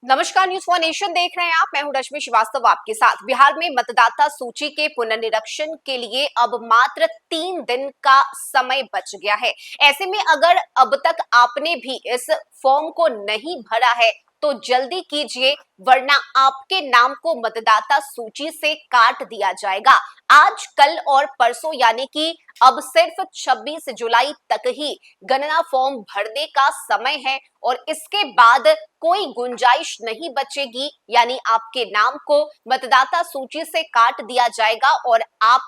नमस्कार, news for nation देख रहे हैं आप। मैं हूं रश्मि श्रीवास्तव आपके साथ। बिहार में मतदाता सूची के पुनर्निरीक्षण के लिए अब मात्र 3 दिन का समय बच गया है। ऐसे में अगर अब तक आपने भी इस फॉर्म को नहीं भरा है तो जल्दी कीजिए, वरना आपके नाम को मतदाता सूची से काट दिया जाएगा। आज, कल और परसों यानी कि अब सिर्फ 26 जुलाई तक ही गणना फॉर्म भरने का समय है और इसके बाद कोई गुंजाइश नहीं बचेगी, यानी आपके नाम को मतदाता सूची से काट दिया जाएगा और आप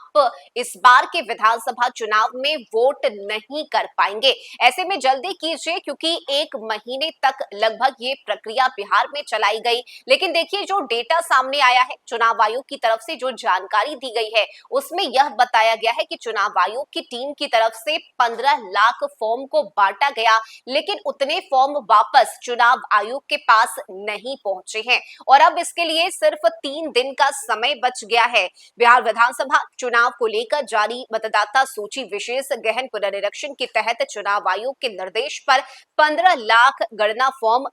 इस बार के विधानसभा चुनाव में वोट नहीं कर पाएंगे। ऐसे में जल्दी कीजिए, क्योंकि 1 महीने तक लगभग ये प्रक्रिया बिहार में चलाई गई। लेकिन देखिए, जो डेटा सामने आया है चुनाव आयोग की तरफ से, जो जानकारी दी गई है उसमें यह बताया गया है कि चुनाव आयोग की टीम की तरफ से 15 लाख फॉर्म को बांटा गया, लेकिन उतने फॉर्म वापस चुनाव आयोग के पास नहीं पहुंचे हैं और अब इसके लिए सिर्फ 3 दिन का समय बच गया है। बिहार विधानसभा चुनाव को लेकर जारी मतदाता सूची विशेष गहन पुनर्निरीक्षण के तहत चुनाव आयोग के निर्देश पर 15 लाख गणना फॉर्म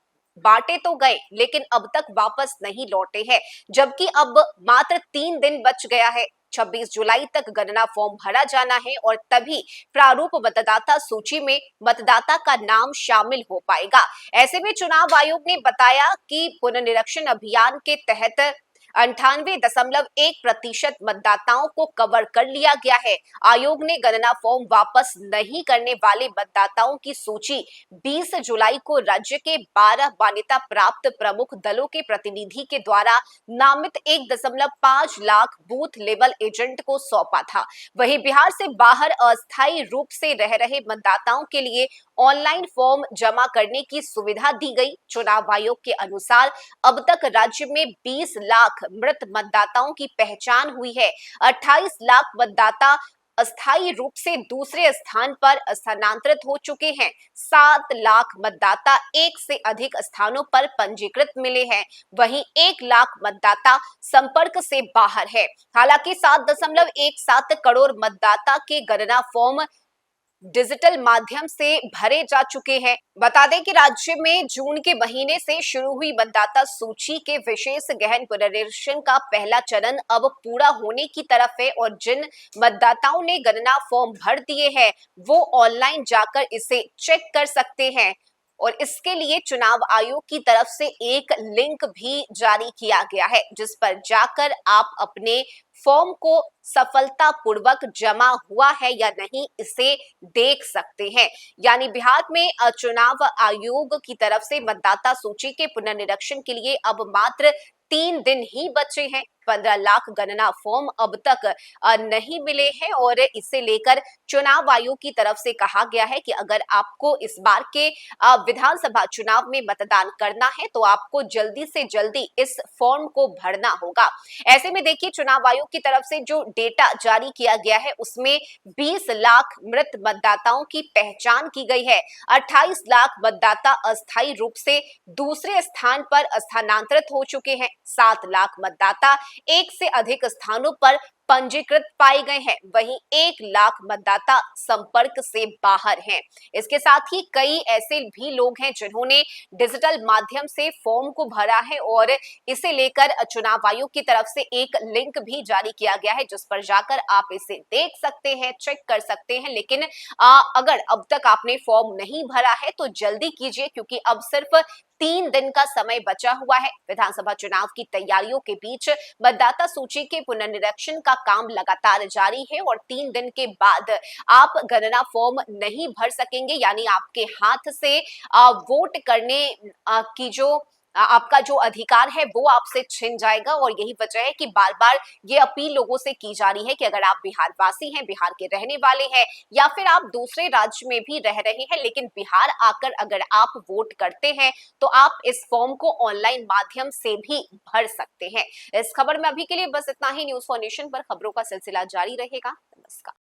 बांटे तो गए, लेकिन अब तक वापस नहीं लौटे हैं, जबकि अब मात्र 3 दिन बच गया है। 26 जुलाई तक गणना फॉर्म भरा जाना है और तभी प्रारूप मतदाता सूची में मतदाता का नाम शामिल हो पाएगा। ऐसे में चुनाव आयोग ने बताया कि पुनर्निरीक्षण अभियान के तहत 98.1% मतदाताओं को कवर कर लिया गया है। आयोग ने गणना फॉर्म वापस नहीं करने वाले मतदाताओं की सूची 20 जुलाई को राज्य के 12 मान्यता प्राप्त प्रमुख दलों के प्रतिनिधि के द्वारा नामित 1.5 लाख बूथ लेवल एजेंट को सौंपा था। वहीं बिहार से बाहर अस्थायी रूप से रह रहे मतदाताओं के लिए ऑनलाइन फॉर्म जमा करने की सुविधा दी गई। चुनाव आयोग के अनुसार अब तक राज्य में 20 लाख मृत मतदाताओं की पहचान हुई है। 28 लाख मतदाता अस्थायी रूप से दूसरे स्थान पर स्थानांतरित हो चुके हैं। 7 लाख मतदाता एक से अधिक स्थानों पर पंजीकृत मिले हैं। वहीं 1 लाख मतदाता संपर्क से बाहर है। हालांकि 7.17 करोड़ मतदाता के गणना फॉर्म डिजिटल माध्यम से भरे जा चुके हैं। बता दें कि राज्य में जून के महीने से शुरू हुई मतदाता सूची के विशेष गहन पुनर्निरीक्षण का पहला चरण अब पूरा होने की तरफ है और जिन मतदाताओं ने गणना फॉर्म भर दिए हैं वो ऑनलाइन जाकर इसे चेक कर सकते हैं और इसके लिए चुनाव आयोग की तरफ से एक लिंक भी जारी किया गया है, जिस पर जाकर आप अपने फॉर्म को सफलतापूर्वक जमा हुआ है या नहीं इसे देख सकते हैं। यानी बिहार में चुनाव आयोग की तरफ से मतदाता सूची के पुनर्निरीक्षण के लिए अब मात्र 3 दिन ही बचे हैं। 15 लाख गणना फॉर्म अब तक नहीं मिले हैं और इसे लेकर चुनाव आयोग की तरफ से कहा गया है कि अगर आपको इस बार के विधानसभा चुनाव में मतदान करना है तो आपको जल्दी से जल्दी इस फॉर्म को भरना होगा। ऐसे में देखिए, चुनाव आयोग की तरफ से जो डेटा जारी किया गया है उसमें 20 लाख मृत मतदाताओं की पहचान की गई है। 28 लाख मतदाता अस्थायी रूप से दूसरे स्थान पर स्थानांतरित हो चुके हैं। 7 लाख मतदाता एक से अधिक स्थानों पर पंजीकृत पाए गए हैं। वहीं 1 लाख मतदाता संपर्क से बाहर हैं। इसके साथ ही कई ऐसे भी लोग हैं जिन्होंने डिजिटल माध्यम से फॉर्म को भरा है और इसे लेकर चुनाव आयोग की तरफ से एक लिंक भी जारी किया गया है, जिस पर जाकर आप इसे देख सकते हैं, चेक कर सकते हैं। लेकिन अगर अब तक आपने फॉर्म नहीं भरा है तो जल्दी कीजिए, क्योंकि अब सिर्फ 3 दिन का समय बचा हुआ है। विधानसभा चुनाव की तैयारियों के बीच मतदाता सूची के पुनर्निरीक्षण का काम लगातार जारी है और 3 दिन के बाद आप गणना फॉर्म नहीं भर सकेंगे, यानी आपके हाथ से वोट करने की जो आपका जो अधिकार है वो आपसे छिन जाएगा। और यही वजह है कि बार बार ये अपील लोगों से की जा रही है कि अगर आप बिहार वासी हैं, बिहार के रहने वाले हैं या फिर आप दूसरे राज्य में भी रह रहे हैं लेकिन बिहार आकर अगर आप वोट करते हैं तो आप इस फॉर्म को ऑनलाइन माध्यम से भी भर सकते हैं। इस खबर में अभी के लिए बस इतना ही। न्यूज फॉर नेशन पर खबरों का सिलसिला जारी रहेगा। नमस्कार।